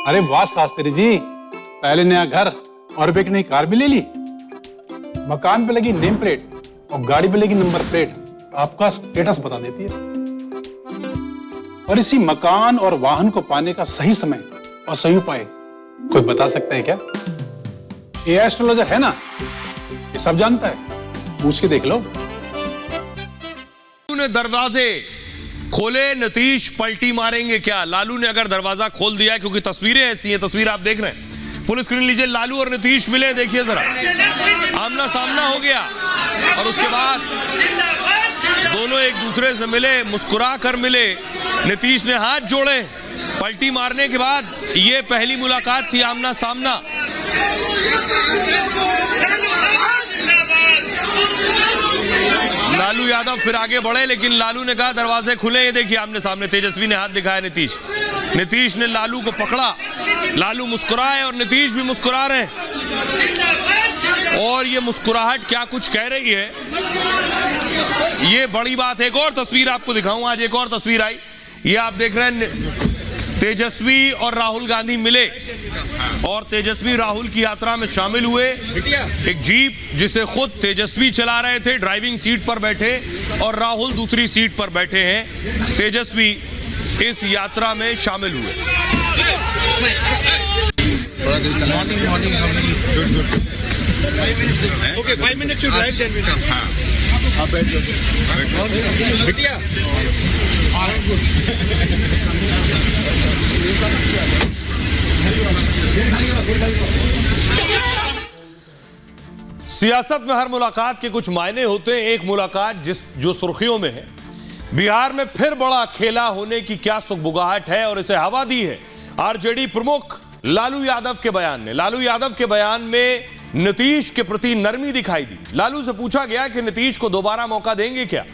अरे वाह शास्त्री जी, पहले नया घर और एक नई कार भी ले ली। मकान पे लगी नेम प्लेट और गाड़ी पे लगी नंबर प्लेट आपका स्टेटस बता देती है। और इसी मकान और वाहन को पाने का सही समय और सही उपाय कोई बता सकता है क्या? ये एस्ट्रोलॉजर है ना, ये सब जानता है, पूछ के देख लो। ने दरवाजे खोले, नीतीश पलटी मारेंगे क्या? लालू ने अगर दरवाजा खोल दिया, क्योंकि तस्वीरें ऐसी हैं, तस्वीर आप देख रहे हैं, फुल स्क्रीन लीजिए। लालू और नीतीश मिले, देखिए जरा, आमना सामना हो गया और उसके बाद दोनों एक दूसरे से मिले, मुस्कुरा कर मिले, नीतीश ने हाथ जोड़े। पलटी मारने के बाद ये पहली मुलाकात थी आमना सामना। लालू यादव फिर आगे बढ़े, लेकिन लालू ने कहा दरवाजे खुले। ये देखिए आमने सामने तेजस्वी ने हाथ दिखाया, नीतीश ने लालू को पकड़ा। लालू मुस्कुराए और नीतीश भी मुस्कुरा रहे। और ये मुस्कुराहट क्या कुछ कह रही है, ये बड़ी बात है। एक और तस्वीर आपको दिखाऊं, आज एक और तस्वीर आई, ये आप देख रहे हैं, तेजस्वी और राहुल गांधी मिले और तेजस्वी राहुल की यात्रा में शामिल हुए। एक जीप जिसे खुद तेजस्वी चला रहे थे, ड्राइविंग सीट पर बैठे, और राहुल दूसरी सीट पर बैठे हैं। तेजस्वी इस यात्रा में शामिल हुए। Okay, 5 minutes to drive, 10 minutes. हाँ, बैठ जाओ। बिटिया। सियासत में हर मुलाकात के कुछ मायने होते हैं। एक मुलाकात जो सुर्खियों में है, बिहार में फिर बड़ा खेला होने की क्या सुगबुगाहट है और इसे हवा दी है आरजेडी प्रमुख लालू यादव के बयान ने। लालू यादव के बयान में नीतीश के प्रति नरमी दिखाई दी। लालू से पूछा गया कि नीतीश को दोबारा मौका देंगे क्या?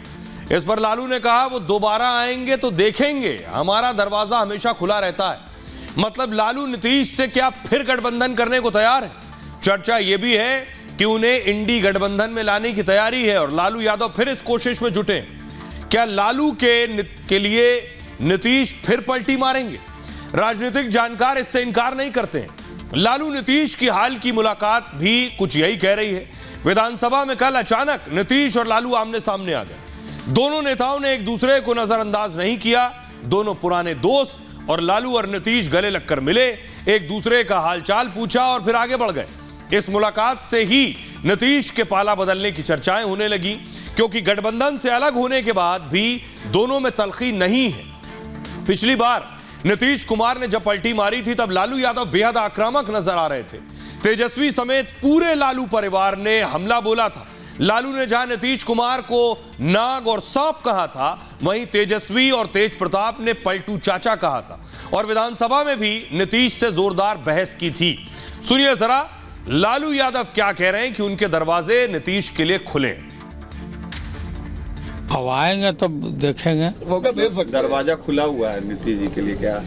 इस पर लालू ने कहा वो दोबारा आएंगे तो देखेंगे, हमारा दरवाजा हमेशा खुला रहता है। मतलब लालू नीतीश से क्या फिर गठबंधन करने को तैयार है? चर्चा यह भी है कि उन्हें इंडी गठबंधन में लाने की तैयारी है और लालू यादव फिर इस कोशिश में जुटे। क्या लालू के लिए नीतीश फिर पलटी मारेंगे? राजनीतिक जानकार इससे इनकार नहीं करते हैं। लालू नीतीश की हाल की मुलाकात भी कुछ यही कह रही है। विधानसभा में कल अचानक नीतीश और लालू आमने सामने आ गए। दोनों नेताओं ने एक दूसरे को नजरअंदाज नहीं किया। दोनों पुराने दोस्त और लालू और नीतीश गले लगकर मिले, एक दूसरे का हालचाल पूछा और फिर आगे बढ़ गए। इस मुलाकात से ही नीतीश के पाला बदलने की चर्चाएं होने लगी, क्योंकि गठबंधन से अलग होने के बाद भी दोनों में तलखी नहीं है। पिछली बार नीतीश कुमार ने जब पलटी मारी थी, तब लालू यादव बेहद आक्रामक नजर आ रहे थे। तेजस्वी समेत पूरे लालू परिवार ने हमला बोला था। लालू ने जहां नीतीश कुमार को नाग और सांप कहा था, वहीं तेजस्वी और तेज प्रताप ने पलटू चाचा कहा था और विधानसभा में भी नीतीश से जोरदार बहस की थी। सुनिए जरा लालू यादव क्या कह रहे हैं कि उनके दरवाजे नीतीश के लिए खुले। अब आएंगे तो देखेंगे। दरवाजा खुला हुआ है नीतीश जी के लिए, क्या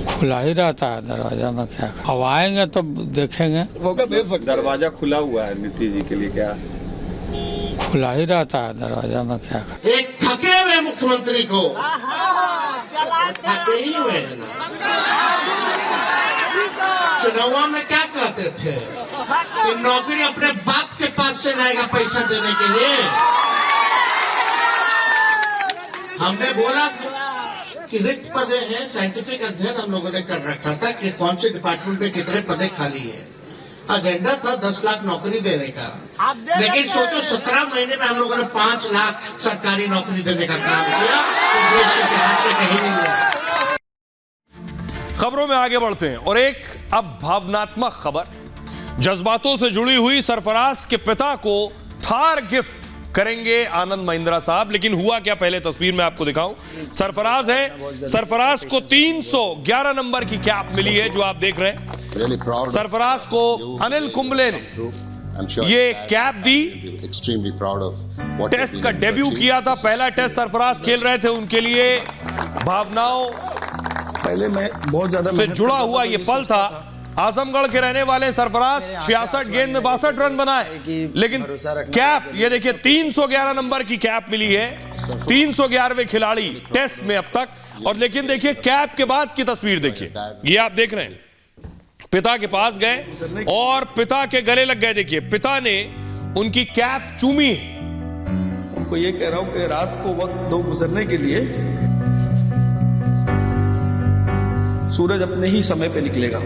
खुला ही रहता है दरवाजा में, क्या अब आएंगे तो देखेंगे। दरवाजा खुला हुआ है नीतीश जी के लिए, क्या खुला ही रहता है दरवाजा में, क्या एक थके हुए मुख्यमंत्री को थके ही हुए हैं ना। चुनाव में क्या कहते थे कि नौकरी अपने बाप के पास से लाएगा पैसा देने के लिए। हमने बोला था कि रिक्त पदे हैं, साइंटिफिक अध्ययन हम लोगों ने कर रखा था कि कौन से डिपार्टमेंट में कितने पदे खाली है। एजेंडा था 10 लाख नौकरी देने का, लेकिन सोचो 17 महीने में हम लोगों ने 5 लाख सरकारी नौकरी देने का काम किया। तो देश के इतिहास में कहीं नहीं हुआ। खबरों में आगे बढ़ते हैं और एक अब भावनात्मक खबर, जज्बातों से जुड़ी हुई। सरफराज के पिता को थार गिफ्ट करेंगे आनंद महिंद्रा साहब, लेकिन हुआ क्या पहले तस्वीर में आपको दिखाऊं। सरफराज है, सरफराज को 311 नंबर की कैप मिली है जो आप देख रहे हैं। सरफराज को अनिल कुंबले ने ये कैप दी। टेस्ट का डेब्यू किया था, पहला टेस्ट सरफराज खेल रहे थे। उनके लिए भावनाओं पहले मैं बहुत ज्यादा से जुड़ा हुआ ये पल था। आजमगढ़ के रहने वाले सरफराज 66 गेंद में 62 रन बनाए, लेकिन कैप ये देखिए 311 नंबर की कैप मिली है। 311वें खिलाड़ी टेस्ट में अब तक। और लेकिन देखिए कैप के बाद की तस्वीर देखिए, ये आप देख रहे हैं, पिता के पास गए और पिता के गले लग गए। देखिए पिता ने उनकी कैप चूमी है। उनको ये कह रहा हूं कि रात को वक्त दो गुजरने के लिए सूरज अपने ही समय पे निकलेगा,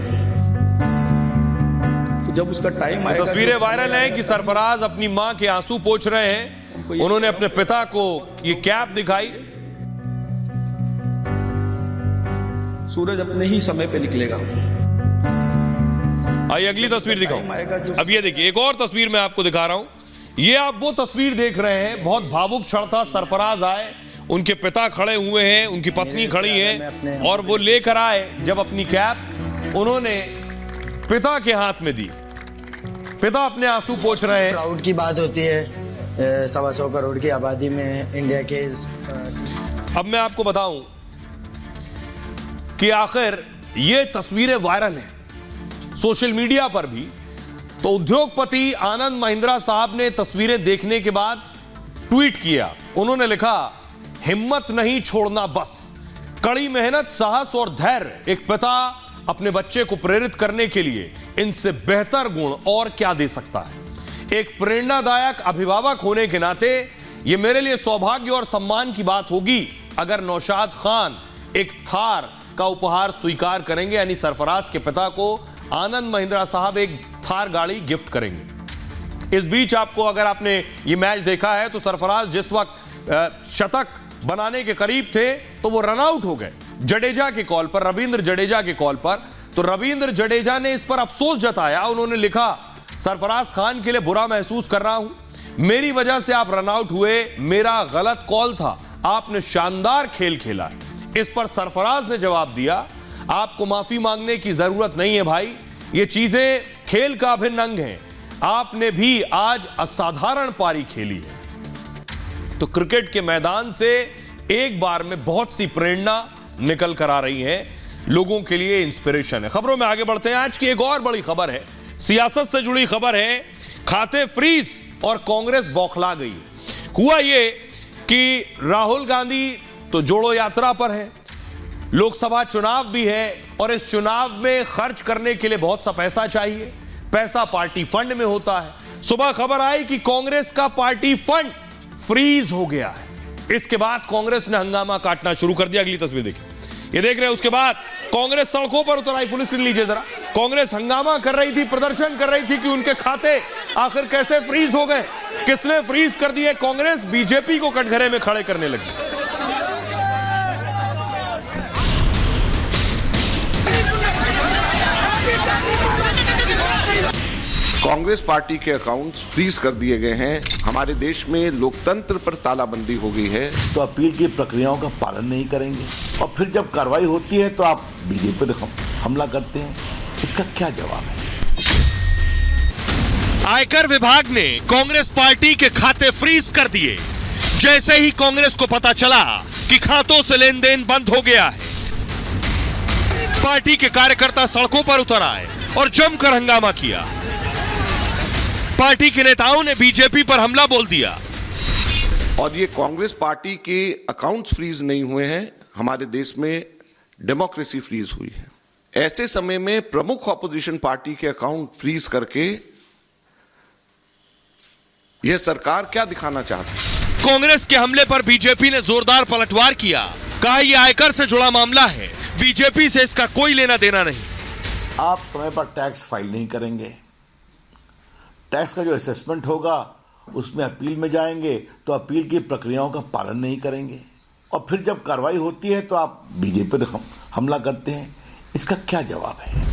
तो जब उसका टाइम आएगा। तस्वीरें वायरल हैं कि सरफराज अपनी मां के आंसू पोंछ रहे हैं। उन्होंने अपने पिता को ये कैप दिखाई। सूरज अपने ही समय पे निकलेगा। आइए अगली तस्वीर दिखाऊं। अब ये देखिए एक और तस्वीर मैं आपको दिखा रहा हूं। ये आप वो तस्वीर देख रहे हैं, बहुत भावुक क्षण था। सरफराज आए, उनके पिता खड़े हुए हैं, उनकी पत्नी खड़ी है और वो लेकर आए जब अपनी कैप उन्होंने पिता के हाथ में दी। पिता अपने आंसू पोंछ रहे हैं। प्राउड की बात होती है 125 करोड़ की आबादी में इंडिया के। अब मैं आपको बताऊं कि आखिर ये तस्वीरें वायरल हैं सोशल मीडिया पर भी। तो उद्योगपति आनंद महिंद्रा साहब ने तस्वीरें देखने के बाद ट्वीट किया। उन्होंने लिखा, हिम्मत नहीं छोड़ना बस, कड़ी मेहनत, साहस और धैर्य एक पिता अपने बच्चे को प्रेरित करने के लिए इनसे बेहतर गुण और क्या दे सकता है। एक प्रेरणादायक अभिभावक होने के नाते यह मेरे लिए सौभाग्य और सम्मान की बात होगी अगर नौशाद खान एक थार का उपहार स्वीकार करेंगे, यानी सरफराज के पिता को आनंद महिंद्रा साहब एक थार गाड़ी गिफ्ट करेंगे। इस बीच आपको, अगर आपने ये मैच देखा है, तो सरफराज जिस वक्त शतक बनाने के करीब थे तो वो रन आउट हो गए जडेजा के कॉल पर, रविंद्र जडेजा के कॉल पर। तो रविंद्र जडेजा ने इस पर अफसोस जताया। उन्होंने लिखा, सरफराज खान के लिए बुरा महसूस कर रहा हूं, मेरी वजह से आप रन आउट हुए, मेरा गलत कॉल था, आपने शानदार खेल खेला। इस पर सरफराज ने जवाब दिया, आपको माफी मांगने की जरूरत नहीं है भाई, ये चीजें खेल का अभिन्न अंग हैं, आपने भी आज असाधारण पारी खेली है। तो क्रिकेट के मैदान से एक बार में बहुत सी प्रेरणा निकल कर आ रही है, लोगों के लिए इंस्पिरेशन है। खबरों में आगे बढ़ते हैं। आज की एक और बड़ी खबर है, सियासत से जुड़ी खबर है। खाते फ्रीज और कांग्रेस बौखला गई। हुआ ये कि राहुल गांधी तो जोड़ो यात्रा पर है, लोकसभा चुनाव भी है और इस चुनाव में खर्च करने के लिए बहुत सा पैसा चाहिए। पैसा पार्टी फंड में होता है। सुबह खबर आई कि कांग्रेस का पार्टी फंड फ्रीज हो गया है। इसके बाद कांग्रेस ने हंगामा काटना शुरू कर दिया। अगली तस्वीर देखिए, ये देख रहे हैं। उसके बाद कांग्रेस सड़कों पर उतर आई। फुल स्क्रीन लीजिए जरा। कांग्रेस हंगामा कर रही थी, प्रदर्शन कर रही थी कि उनके खाते आखिर कैसे फ्रीज हो गए, किसने फ्रीज कर दिए। कांग्रेस बीजेपी को कटघरे में खड़े करने लगी। कांग्रेस पार्टी के अकाउंट्स फ्रीज कर दिए गए हैं। हमारे देश में लोकतंत्र पर तालाबंदी हो गई है। तो अपील की प्रक्रियाओं का पालन नहीं करेंगे और फिर जब कार्रवाई होती है तो आप बीजेपी पर हमला करते हैं, इसका क्या जवाब है? आयकर विभाग ने कांग्रेस पार्टी के खाते फ्रीज कर दिए। जैसे ही कांग्रेस को पता चला कि खातों से लेन देन बंद हो गया है, पार्टी के कार्यकर्ता सड़कों पर उतर आए और जमकर हंगामा किया। पार्टी के नेताओं ने बीजेपी पर हमला बोल दिया। और ये कांग्रेस पार्टी के अकाउंट्स फ्रीज नहीं हुए हैं, हमारे देश में डेमोक्रेसी फ्रीज हुई है। ऐसे समय में प्रमुख ऑपोजिशन पार्टी के अकाउंट फ्रीज करके यह सरकार क्या दिखाना चाहती है? कांग्रेस के हमले पर बीजेपी ने जोरदार पलटवार किया। कहा यह आयकर से जुड़ा मामला है, बीजेपी से इसका कोई लेना देना नहीं। आप समय पर टैक्स फाइल नहीं करेंगे, टैक्स का जो असेसमेंट होगा उसमें अपील में जाएंगे तो अपील की प्रक्रियाओं का पालन नहीं करेंगे और फिर जब कार्रवाई होती है तो आप बीजेपी पर हमला करते हैं, इसका क्या जवाब है?